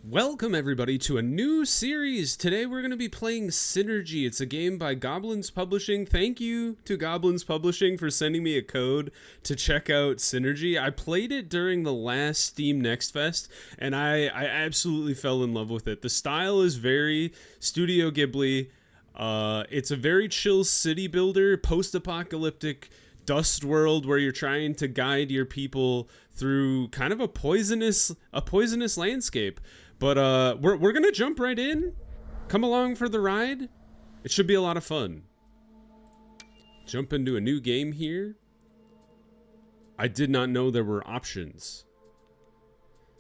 Welcome everybody to a new series. Today we're going to be playing Synergy. It's a game by Goblins Publishing. Thank you to Goblins Publishing for sending me a code to check out Synergy. I played it during the last Steam Next Fest and I absolutely fell in love with it. The style is very Studio Ghibli. It's a very chill city builder, post-apocalyptic dust world where you're trying to guide your people through kind of a poisonous landscape. But we're gonna jump right in. Come along for the ride. It should be a lot of fun. Jump into a new game here. I did not know there were options.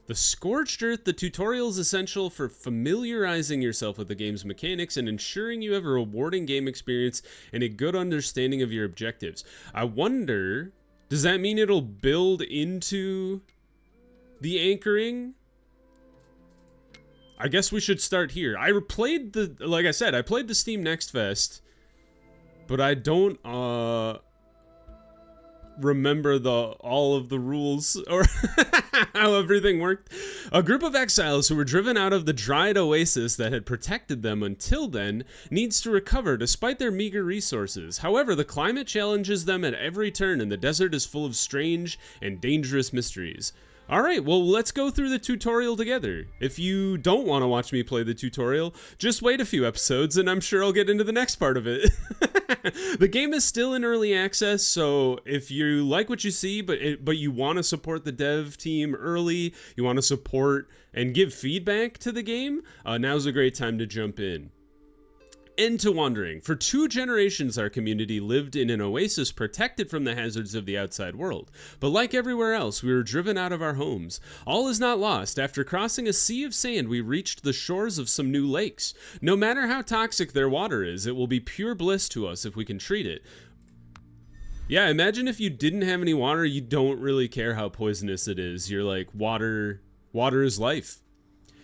The Scorched Earth, the tutorial is essential for familiarizing yourself with the game's mechanics and ensuring you have a rewarding game experience and a good understanding of your objectives. I wonder, does that mean it'll build into the anchoring? I guess we should start here. Like I said, I played the Steam Next Fest, but I don't remember all of the rules or how everything worked. A group of exiles who were driven out of the dried oasis that had protected them until then needs to recover despite their meager resources. However, the climate challenges them at every turn and the desert is full of strange and dangerous mysteries. Alright, well, let's go through the tutorial together. If you don't want to watch me play the tutorial, just wait a few episodes and I'm sure I'll get into the next part of it. The game is still in early access, so if you like what you see, but you want to support the dev team early, you want to support and give feedback to the game, now's a great time to jump in. End to wandering. For 2 generations, our community lived in an oasis protected from the hazards of the outside world. But like everywhere else, we were driven out of our homes. All is not lost. After crossing a sea of sand, we reached the shores of some new lakes. No matter how toxic their water is, it will be pure bliss to us if we can treat it. Yeah, imagine if you didn't have any water, you don't really care how poisonous it is. You're like, water is life.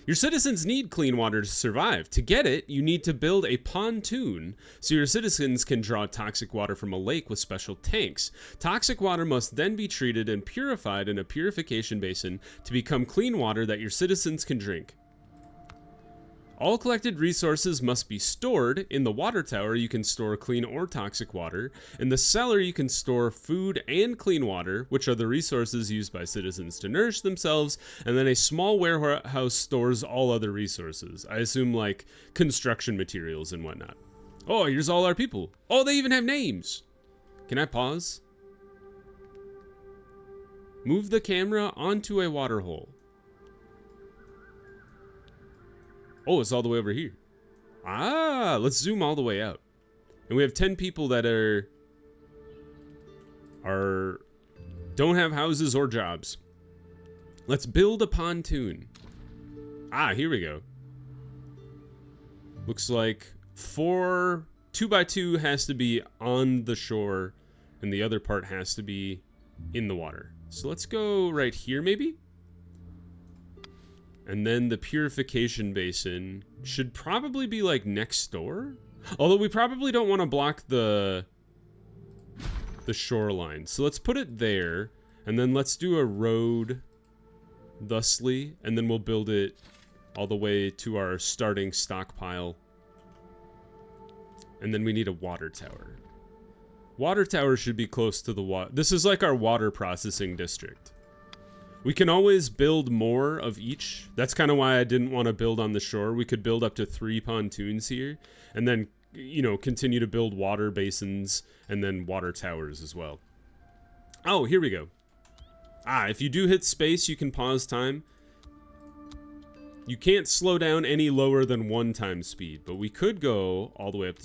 Your citizens need clean water to survive. To get it, you need to build a pontoon so your citizens can draw toxic water from a lake with special tanks. Toxic water must then be treated and purified in a purification basin to become clean water that your citizens can drink. All collected resources must be stored. In the water tower, you can store clean or toxic water. In the cellar, you can store food and clean water, which are the resources used by citizens to nourish themselves. And then a small warehouse stores all other resources. I assume like construction materials and whatnot. Oh, here's all our people. Oh, they even have names. Can I pause? Move the camera onto a water hole. Oh, it's all the way over here. Ah, let's zoom all the way out. And we have 10 people that don't have houses or jobs. Let's build a pontoon. Ah, here we go. Looks like 2x2 has to be on the shore and the other part has to be in the water. So let's go right here maybe. And then the purification basin should probably be like next door. Although we probably don't want to block the shoreline. So let's put it there. And then let's do a road thusly. And then we'll build it all the way to our starting stockpile. And then we need a water tower. Water tower should be close to the water. This is like our water processing district. We can always build more of each. That's kind of why I didn't want to build on the shore. We could build up to 3 pontoons here and then, you know, continue to build water basins and then water towers as well. Oh, here we go. Ah, if you do hit space, you can pause time. You can't slow down any lower than 1 times speed, but we could go all the way up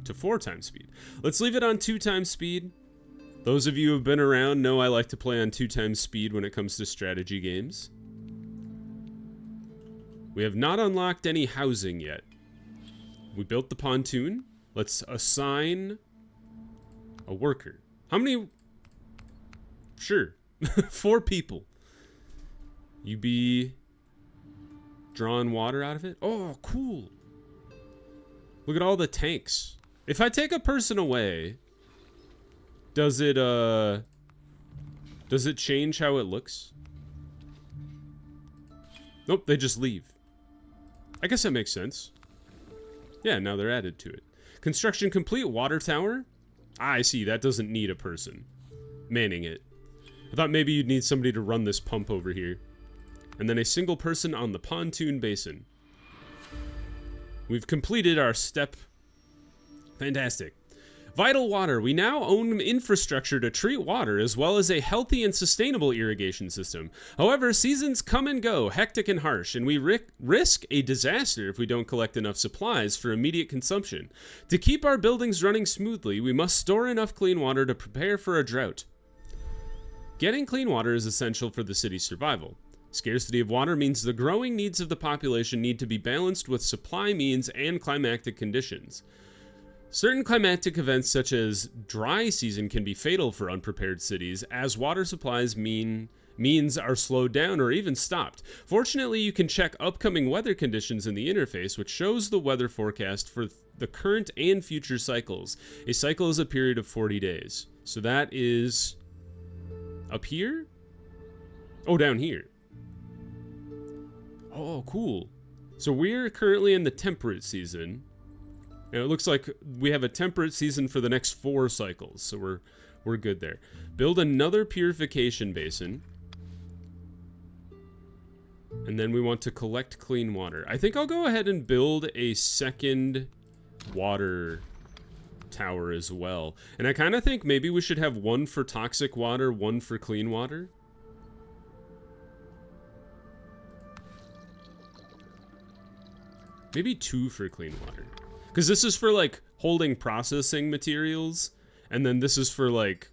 to 4 times speed. Let's leave it on 2 times speed. Those of you who have been around know I like to play on 2 times speed when it comes to strategy games. We have not unlocked any housing yet. We built the pontoon. Let's assign a worker. How many? Sure. 4 people. You be drawing water out of it? Oh, cool. Look at all the tanks. If I take a person away, does it change how it looks? Nope, they just leave. I guess that makes sense. Yeah, now they're added to it. Construction complete. Water tower. Ah, I see. That doesn't need a person manning it. I thought maybe you'd need somebody to run this pump over here. And then a single person on the pontoon basin. We've completed our step. Fantastic. Vital water. We now own infrastructure to treat water as well as a healthy and sustainable irrigation system. However, seasons come and go, hectic and harsh, and we risk a disaster if we don't collect enough supplies for immediate consumption. To keep our buildings running smoothly, we must store enough clean water to prepare for a drought. Getting clean water is essential for the city's survival. Scarcity of water means the growing needs of the population need to be balanced with supply means and climatic conditions. Certain climatic events such as dry season can be fatal for unprepared cities, as water supplies means are slowed down or even stopped. Fortunately, you can check upcoming weather conditions in the interface, which shows the weather forecast for the current and future cycles. A cycle is a period of 40 days. So that is up here? Oh, down here. Oh, cool. So we're currently in the temperate season. And it looks like we have a temperate season for the next 4 cycles, so we're good there. Build another purification basin. And then we want to collect clean water. I think I'll go ahead and build a second water tower as well. And I kind of think maybe we should have one for toxic water, one for clean water. Maybe 2 for clean water. Because this is for, like, holding processing materials, and then this is for, like,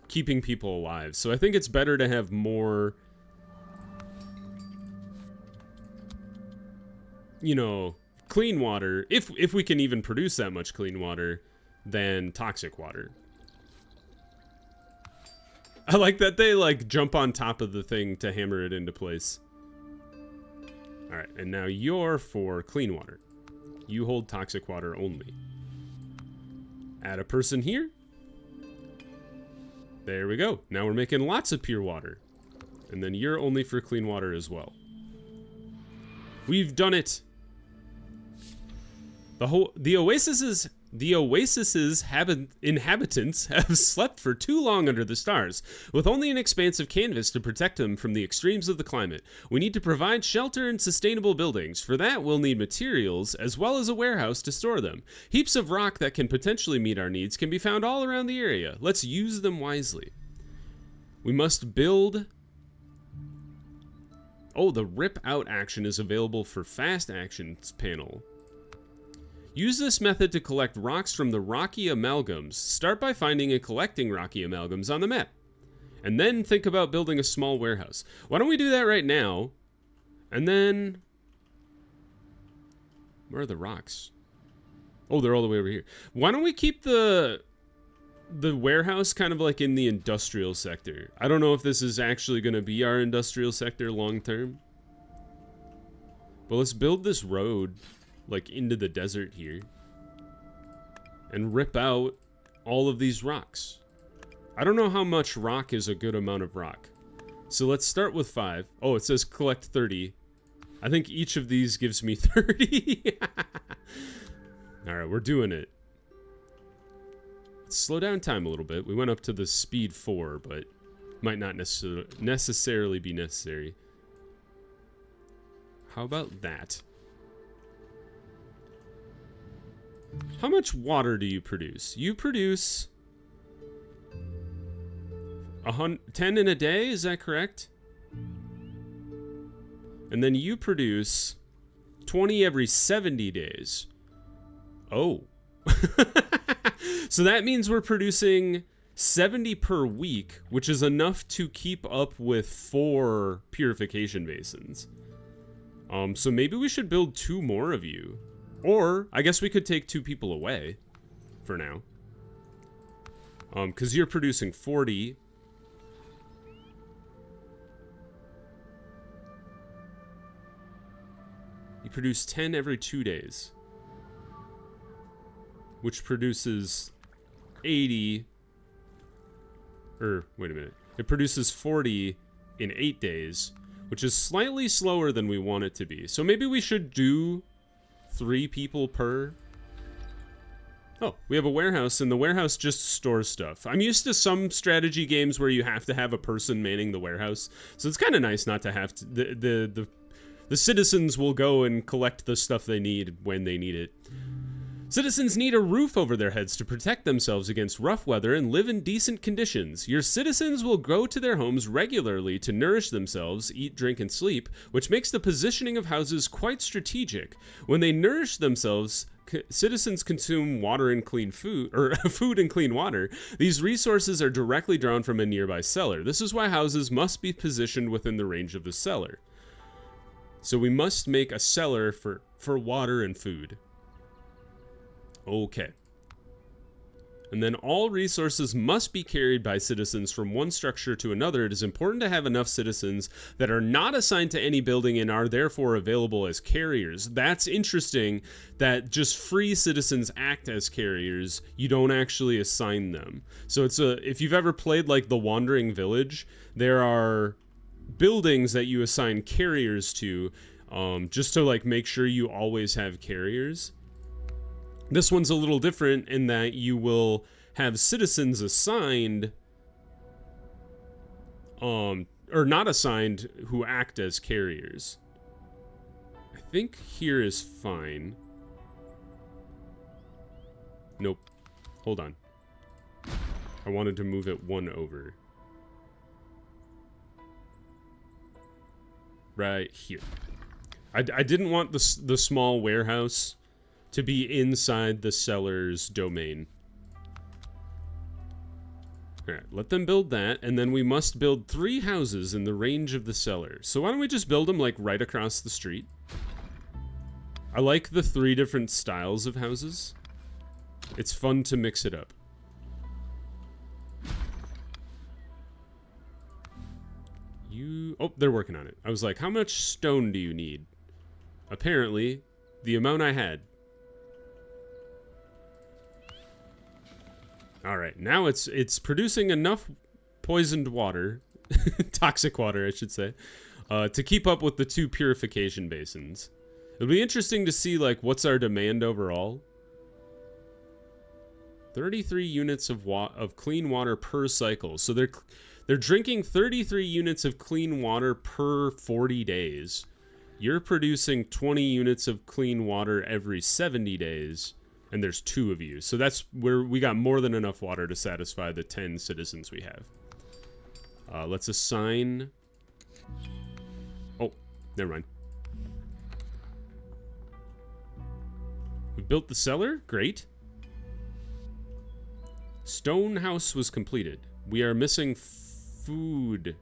keeping people alive. So I think it's better to have more, you know, clean water, if we can even produce that much clean water, than toxic water. I like that they, like, jump on top of the thing to hammer it into place. Alright, and now you're for clean water. You hold toxic water only. Add a person here. There we go. Now we're making lots of pure water. And then you're only for clean water as well. We've done it. The oasis's inhabitants have slept for too long under the stars, with only an expansive canvas to protect them from the extremes of the climate. We need to provide shelter and sustainable buildings. For that, we'll need materials, as well as a warehouse to store them. Heaps of rock that can potentially meet our needs can be found all around the area. Let's use them wisely. We must build... Oh, the rip out action is available for fast actions panel. Use this method to collect rocks from the rocky amalgams. Start by finding and collecting rocky amalgams on the map. And then think about building a small warehouse. Why don't we do that right now? And then... Where are the rocks? Oh, they're all the way over here. Why don't we keep the warehouse kind of like in the industrial sector? I don't know if this is actually going to be our industrial sector long term. But let's build this road like into the desert here and rip out all of these rocks. I don't know how much rock is a good amount of rock. So let's start with 5. Oh, it says collect 30. I think each of these gives me 30. All right, we're doing it. Let's slow down time a little bit. We went up to the speed 4, but might not necessarily be necessary. How about that? How much water do you produce? You produce 10 in a day, is that correct? And then you produce 20 every 70 days. Oh. So that means we're producing 70 per week, which is enough to keep up with 4 purification basins. So maybe we should build 2 more of you. Or, I guess we could take 2 people away for now. Because you're producing 40. You produce 10 every 2 days. Which produces 80. Wait a minute. It produces 40 in 8 days, which is slightly slower than we want it to be. So maybe we should do 3 people per. Oh, we have a warehouse, and the warehouse just stores stuff. I'm used to some strategy games where you have to have a person manning the warehouse, so it's kind of nice not to have to. The citizens will go and collect the stuff they need when they need it. Citizens need a roof over their heads to protect themselves against rough weather and live in decent conditions. Your citizens will go to their homes regularly to nourish themselves, eat, drink, and sleep, which makes the positioning of houses quite strategic. When they nourish themselves, citizens consume water and clean food, or food and clean water. These resources are directly drawn from a nearby cellar. This is why houses must be positioned within the range of the cellar. So we must make a cellar for water and food. Okay. And then all resources must be carried by citizens from one structure to another. It is important to have enough citizens that are not assigned to any building and are therefore available as carriers. That's interesting that just free citizens act as carriers. You don't actually assign them. So if you've ever played like The Wandering Village, there are buildings that you assign carriers to, just to like make sure you always have carriers. This one's a little different in that you will have citizens assigned, or not assigned, who act as carriers. I think here is fine. Nope. Hold on. I wanted to move it 1 over. Right here. I didn't want the small warehouse to be inside the seller's domain. Alright, let them build that, and then we must build 3 houses in the range of the cellar. So why don't we just build them, like, right across the street? I like the 3 different styles of houses. It's fun to mix it up. Oh, they're working on it. I was like, how much stone do you need? Apparently, the amount I had. Alright, now it's producing enough poisoned water, toxic water I should say, to keep up with the 2 purification basins. It'll be interesting to see like what's our demand overall. 33 units of clean water per cycle. So they're drinking 33 units of clean water per 40 days. You're producing 20 units of clean water every 70 days. And there's 2 of you. So that's where we got more than enough water to satisfy the 10 citizens we have. Let's assign... Oh, never mind. We built the cellar? Great. Stone house was completed. We are missing food.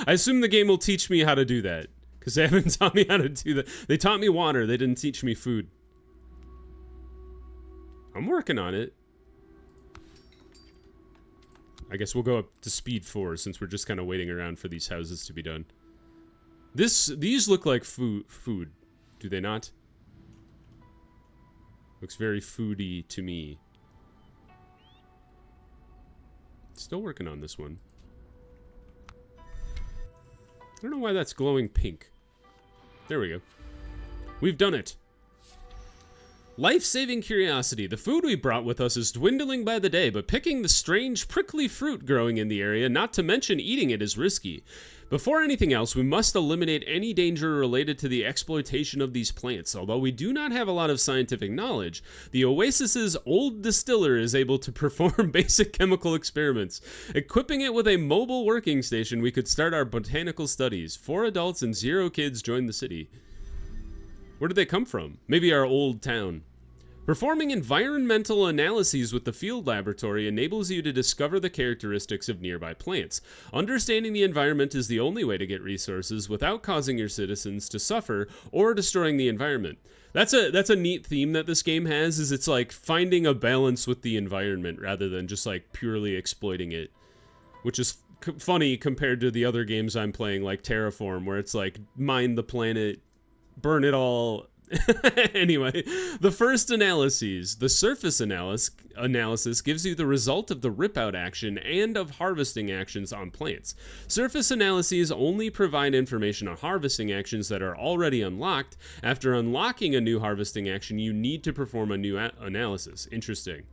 I assume the game will teach me how to do that, because they haven't taught me how to do that. They taught me water, they didn't teach me food. I'm working on it. I guess we'll go up to speed 4 since we're just kind of waiting around for these houses to be done. These look like food, do they not? Looks very foody to me. Still working on this one. I don't know why that's glowing pink. There we go. We've done it. Life-saving curiosity. The food we brought with us is dwindling by the day, but picking the strange prickly fruit growing in the area, not to mention eating it, is risky. Before anything else, we must eliminate any danger related to the exploitation of these plants. Although we do not have a lot of scientific knowledge, the Oasis's old distiller is able to perform basic chemical experiments. Equipping it with a mobile working station, we could start our botanical studies. 4 adults and 0 kids join the city. Where did they come from? Maybe our old town. Performing environmental analyses with the field laboratory enables you to discover the characteristics of nearby plants. Understanding the environment is the only way to get resources without causing your citizens to suffer or destroying the environment. That's a neat theme that this game has, is it's like finding a balance with the environment rather than just like purely exploiting it. Which is funny compared to the other games I'm playing like Terraform, where it's like mine the planet, burn it all, Anyway, the first analyses, the surface analysis gives you the result of the rip-out action and of harvesting actions on plants. Surface analyses only provide information on harvesting actions that are already unlocked. After unlocking a new harvesting action, you need to perform a new analysis. Interesting.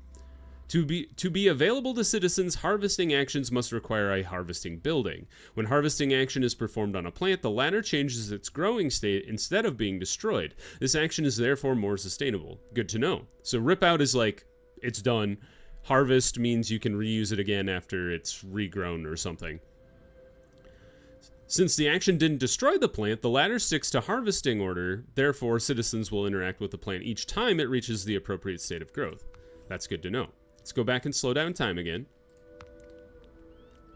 To be available to citizens, harvesting actions must require a harvesting building. When harvesting action is performed on a plant, the latter changes its growing state instead of being destroyed. This action is therefore more sustainable. Good to know. So rip out is like, it's done. Harvest means you can reuse it again after it's regrown or something. Since the action didn't destroy the plant, the latter sticks to harvesting order. Therefore, citizens will interact with the plant each time it reaches the appropriate state of growth. That's good to know. Let's go back and slow down time again.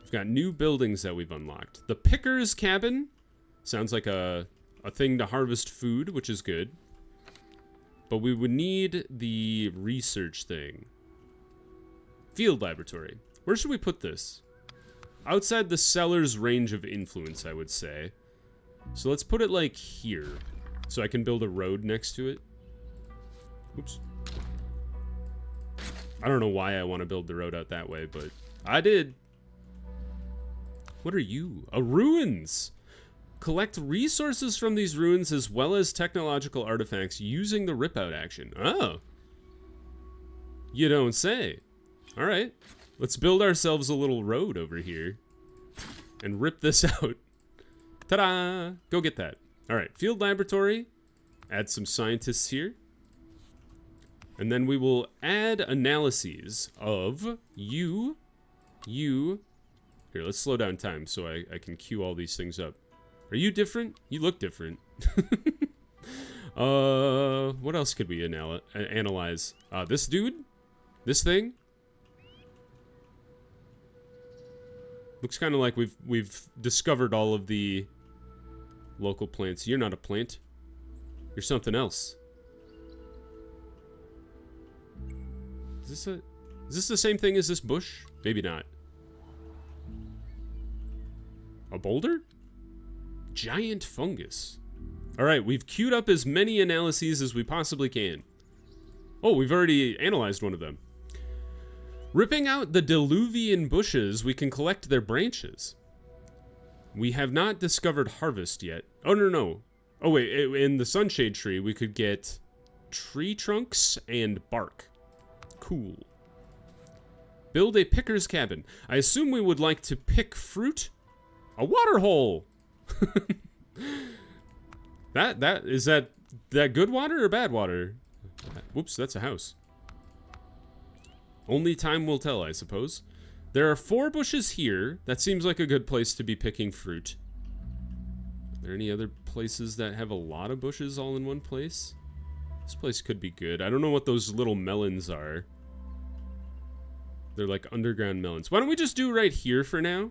We've got new buildings that we've unlocked. The Picker's Cabin. Sounds like a thing to harvest food, which is good. But we would need the research thing. Field Laboratory. Where should we put this? Outside the seller's range of influence, I would say. So let's put it like here. So I can build a road next to it. Oops. I don't know why I want to build the road out that way, but I did. What are you? Ruins! Collect resources from these ruins as well as technological artifacts using the rip-out action. Oh. You don't say. Alright. Let's build ourselves a little road over here. And rip this out. Ta-da! Go get that. Alright, field laboratory. Add some scientists here. And then we will add analyses of you. Here, let's slow down time so I can queue all these things up. Are you different? You look different. What else could we analyze? This dude? This thing? Looks kind of like we've discovered all of the local plants. You're not a plant. You're something else. Is this the same thing as this bush? Maybe not. A boulder? Giant fungus. Alright, we've queued up as many analyses as we possibly can. Oh, we've already analyzed one of them. Ripping out the diluvian bushes, we can collect their branches. We have not discovered harvest yet. Oh, no. Oh, wait, in the sunshade tree, we could get tree trunks and bark. Cool. Build a picker's cabin. I assume we would like to pick fruit. A water hole. Is that good water or bad water? Whoops, that's a house. Only time will tell, I suppose. There are 4 bushes here. That seems like a good place to be picking fruit. Are there any other places that have a lot of bushes all in one place? This place could be good. I don't know what those little melons are. They're like underground melons. Why don't we just do right here for now?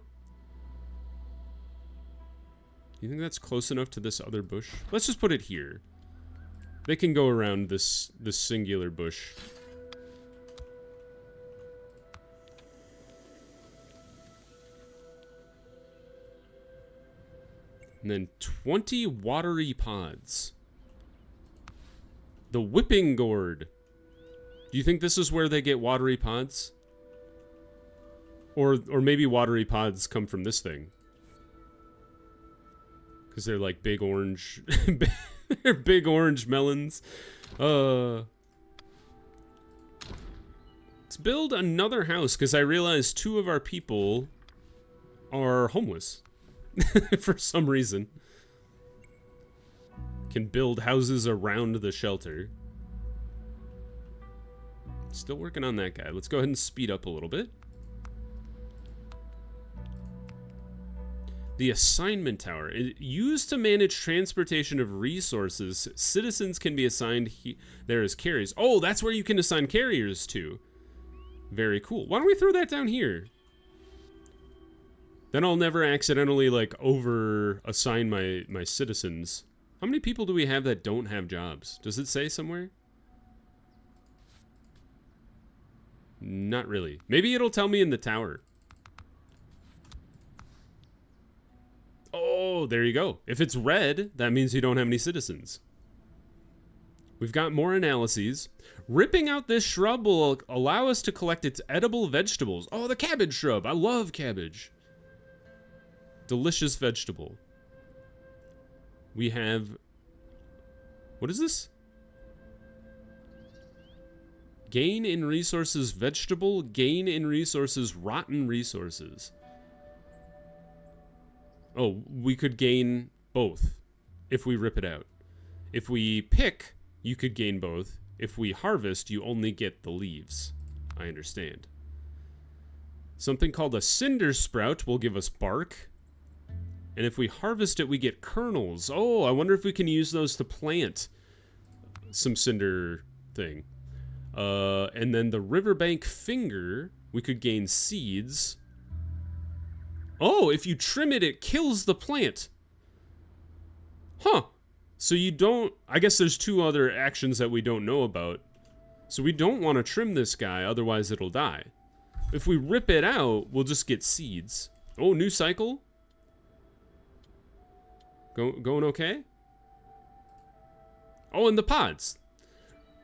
You think that's close enough to this other bush? Let's just put it here. They can go around this singular bush. And then 20 watery pods. The whipping gourd. Do you think this is where they get watery pods? Or maybe watery pods come from this thing. Because they're like big orange... they're big orange melons. Let's build another house, because I realized 2 of our people are homeless. For some reason. Can build houses around the shelter. Still working on that guy. Let's go ahead and speed up a little bit. The assignment tower. Used to manage transportation of resources, citizens can be assigned there as carriers. Oh, that's where you can assign carriers to. Very cool. Why don't we throw that down here? Then I'll never accidentally, like, over-assign my citizens. How many people do we have that don't have jobs? Does it say somewhere? Not really. Maybe it'll tell me in the tower. Oh, there you go. If it's red, that means you don't have any citizens. We've got more analyses. Ripping out this shrub will allow us to collect its edible vegetables. Oh, the cabbage shrub. I love cabbage. Delicious vegetable. We have... What is this? Gain in resources vegetable. Gain in resources rotten resources. Oh, we could gain both if we rip it out. If we pick, you could gain both. If we harvest, you only get the leaves. I understand. Something called a cinder sprout will give us bark. And if we harvest it, we get kernels. Oh, I wonder if we can use those to plant some cinder thing. And then the riverbank finger, we could gain seeds. Oh, if you trim it, it kills the plant. Huh. So you don't... I guess there's two other actions that we don't know about. So we don't want to trim this guy, otherwise it'll die. If we rip it out, we'll just get seeds. Oh, new cycle? Going okay? Oh, and the pods.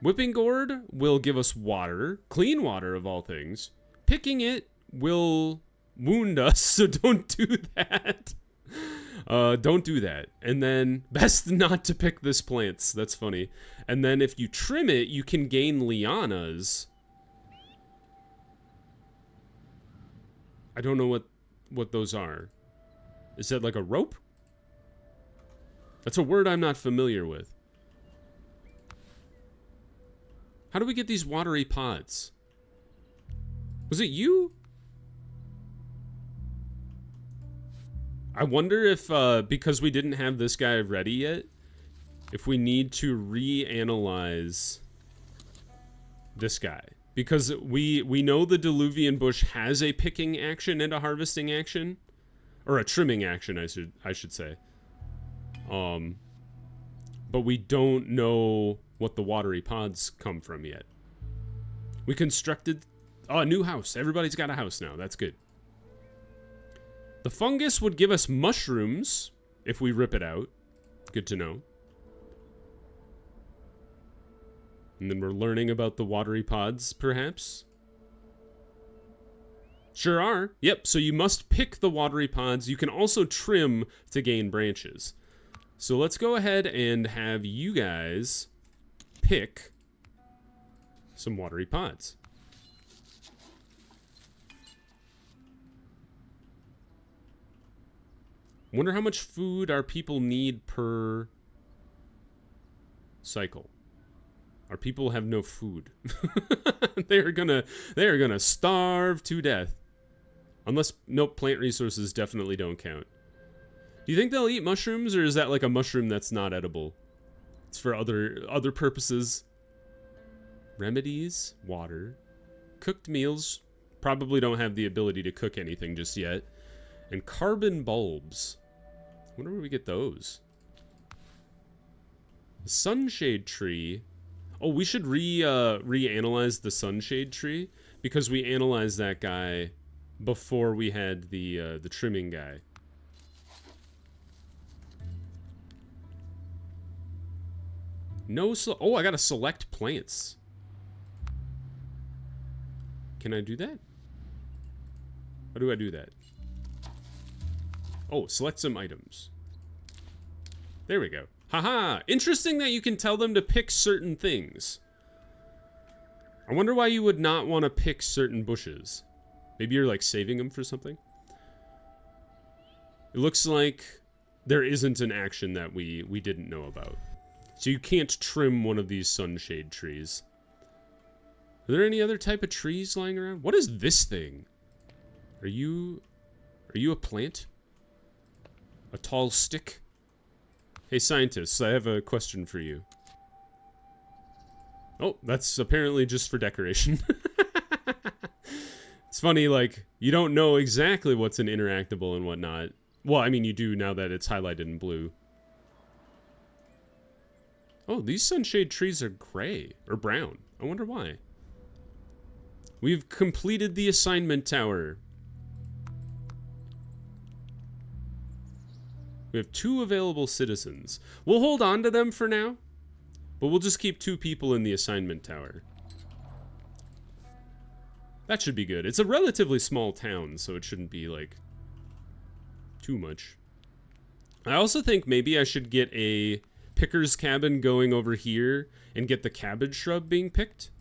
Whipping gourd will give us water. Clean water, of all things. Picking it will wound us, so don't do that. Don't do that. And then, best not to pick this plants. That's funny. And then if you trim it, you can gain lianas. I don't know what those are. Is that like a rope? That's a word I'm not familiar with. How do we get these watery pods? Was it you? I wonder if, because we didn't have this guy ready yet, if we need to reanalyze this guy. Because we know the Diluvian bush has a picking action and a harvesting action. Or a trimming action, I should say. But we don't know what the watery pods come from yet. We constructed a new house. Everybody's got a house now. That's good. The fungus would give us mushrooms if we rip it out. Good to know. And then we're learning about the watery pods, perhaps. Sure are. Yep, so you must pick the watery pods. You can also trim to gain branches. So let's go ahead and have you guys pick some watery pods. Wonder how much food our people need per cycle. Our people have no food. They are gonna starve to death. Unless, nope, plant resources definitely don't count. Do you think they'll eat mushrooms, or is that like a mushroom that's not edible? It's for other purposes. Remedies, water, cooked meals. Probably don't have the ability to cook anything just yet. And carbon bulbs. I wonder where we get those. Sunshade tree. Oh, we should reanalyze the sunshade tree, because we analyzed that guy before we had the trimming guy. No, oh, I gotta select plants. Can I do that? How do I do that? Oh, select some items. There we go. Haha! Interesting that you can tell them to pick certain things. I wonder why you would not want to pick certain bushes. Maybe you're like saving them for something? It looks like there isn't an action that we didn't know about. So you can't trim one of these sunshade trees. Are there any other type of trees lying around? What is this thing? Are you a plant? A tall stick? Hey scientists, I have a question for you. Oh, that's apparently just for decoration. It's funny, like, you don't know exactly what's an interactable and whatnot. Well, I mean, you do now that it's highlighted in blue. Oh, these sunshade trees are gray, or brown. I wonder why. We've completed the assignment tower. We have 2 available citizens. We'll hold on to them for now. But we'll just keep 2 people in the assignment tower. That should be good. It's a relatively small town, so it shouldn't be, like, too much. I also think maybe I should get a picker's cabin going over here and get the cabbage shrub being picked.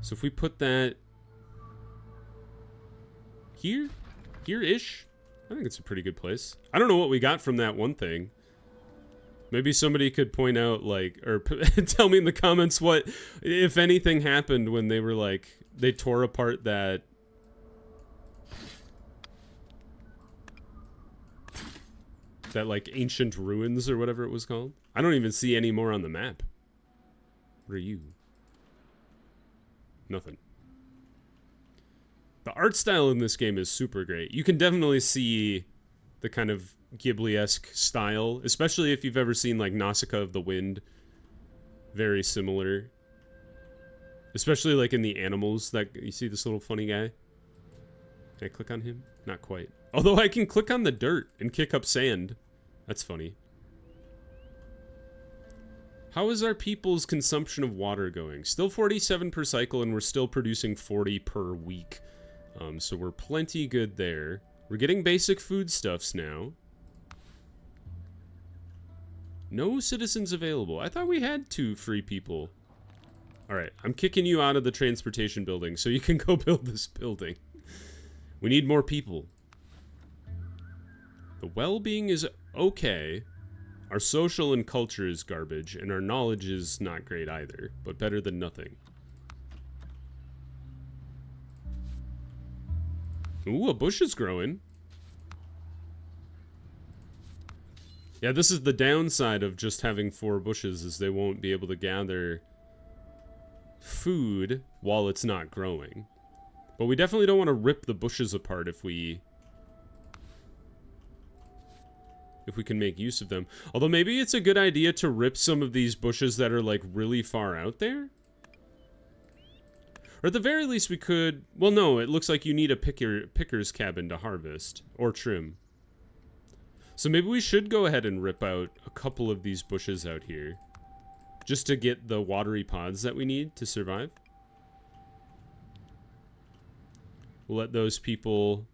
So if we put that here, here-ish, I think it's a pretty good place. I don't know what we got from that one thing. Maybe somebody could point out, like, or tell me in the comments what, if anything, happened when they were, like, they tore apart that... that, like, ancient ruins or whatever it was called. I don't even see any more on the map. What are you? Nothing. The art style in this game is super great. You can definitely see the kind of Ghibli-esque style, especially if you've ever seen, like, Nausicaa of the Wind. Very similar. Especially, like, in the animals. That you see this little funny guy? Can I click on him? Not quite. Although I can click on the dirt and kick up sand. That's funny. How is our people's consumption of water going? Still 47 per cycle, and we're still producing 40 per week. So we're plenty good there. We're getting basic foodstuffs now. No citizens available. I thought we had 2 free people. Alright, I'm kicking you out of the transportation building so you can go build this building. We need more people. The well-being is okay. Our social and culture is garbage, and our knowledge is not great either, but better than nothing. Ooh, a bush is growing. Yeah, this is the downside of just having 4 bushes, is they won't be able to gather food while it's not growing. But we definitely don't want to rip the bushes apart if we can make use of them. Although maybe it's a good idea to rip some of these bushes that are, like, really far out there. Or at the very least we could... Well, no, it looks like you need a picker's cabin to harvest. Or trim. So maybe we should go ahead and rip out a couple of these bushes out here. Just to get the watery pods that we need to survive. We'll let those people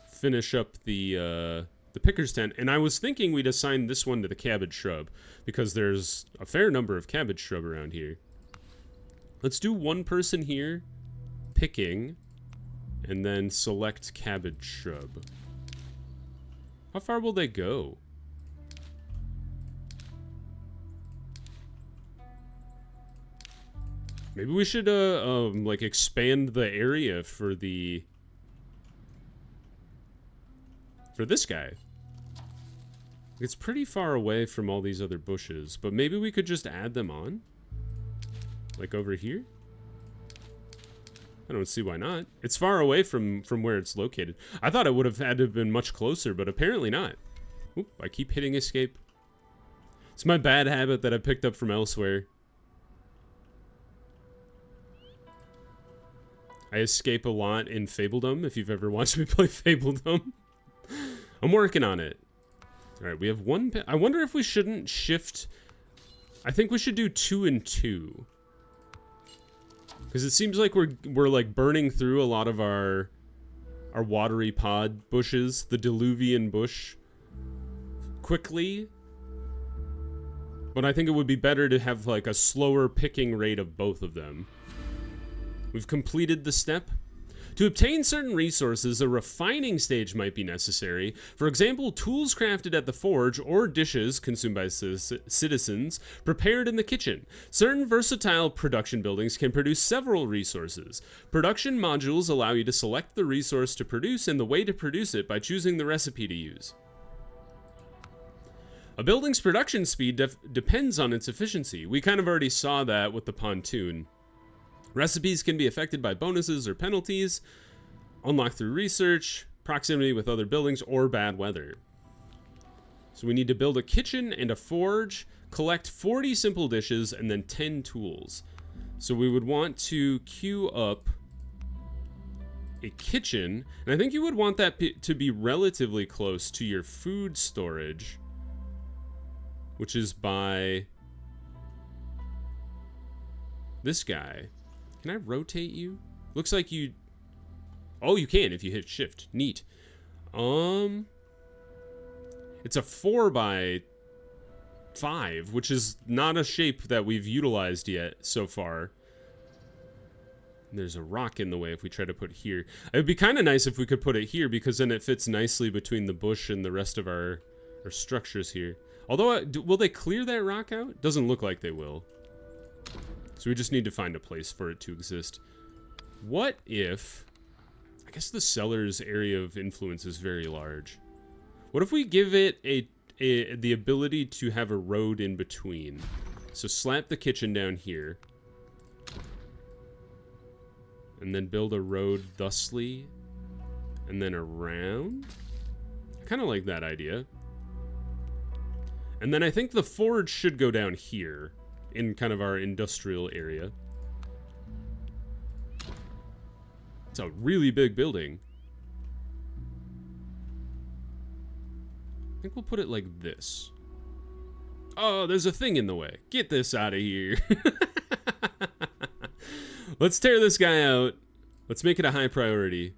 finish up the picker's tent. And I was thinking we'd assign this one to the cabbage shrub, because there's a fair number of cabbage shrub around here. Let's do 1 person here, picking, and then select cabbage shrub. How far will they go? Maybe we should, like, expand the area for the... for this guy. It's pretty far away from all these other bushes, but maybe we could just add them on? Like over here? I don't see why not. It's far away from where it's located. I thought it would have had to have been much closer, but apparently not. Oop, I keep hitting escape. It's my bad habit that I picked up from elsewhere. I escape a lot in Fabledom, if you've ever watched me play Fabledom. I'm working on it. Alright, we have 1... I wonder if we shouldn't shift... I think we should do 2 and 2. Because it seems like we're like burning through a lot of our watery pod bushes, the Diluvian bush, quickly. But I think it would be better to have like a slower picking rate of both of them. We've completed the step. To obtain certain resources, a refining stage might be necessary. For example, tools crafted at the forge or dishes consumed by citizens prepared in the kitchen. Certain versatile production buildings can produce several resources. Production modules allow you to select the resource to produce and the way to produce it by choosing the recipe to use. A building's production speed depends on its efficiency. We kind of already saw that with the pontoon. Recipes can be affected by bonuses or penalties, unlocked through research, proximity with other buildings, or bad weather. So we need to build a kitchen and a forge, collect 40 simple dishes, and then 10 tools. So we would want to queue up a kitchen, and I think you would want that to be relatively close to your food storage. which is by this guy. Can I rotate you? Looks like you... Oh, you can if you hit shift. Neat. It's a 4x5, which is not a shape that we've utilized yet so far. There's a rock in the way if we try to put it here. It would be kind of nice if we could put it here, because then it fits nicely between the bush and the rest of our structures here. Although, will they clear that rock out? Doesn't look like they will. So we just need to find a place for it to exist. What if... I guess the cellar's area of influence is very large. What if we give it the ability to have a road in between? So slap the kitchen down here. And then build a road thusly. And then around? I kind of like that idea. And then I think the forge should go down here. In kind of our industrial area. It's a really big building. I think we'll put it like this. Oh, there's a thing in the way. Get this out of here. Let's tear this guy out. Let's make it a high priority.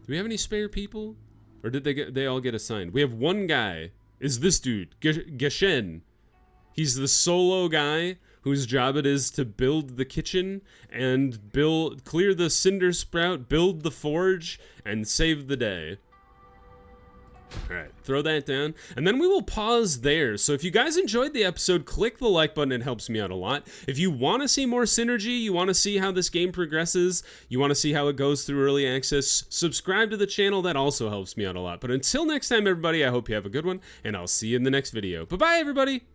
Do we have any spare people? Or did they all get assigned? We have one guy. Is this dude, Geshen. He's the solo guy whose job it is to build the kitchen and clear the cinder sprout, build the forge, and save the day. Alright, throw that down. And then we will pause there. So if you guys enjoyed the episode, click the like button. It helps me out a lot. If you want to see more synergy, you want to see how this game progresses, you want to see how it goes through early access, subscribe to the channel. That also helps me out a lot. But until next time, everybody, I hope you have a good one, and I'll see you in the next video. Bye-bye, everybody!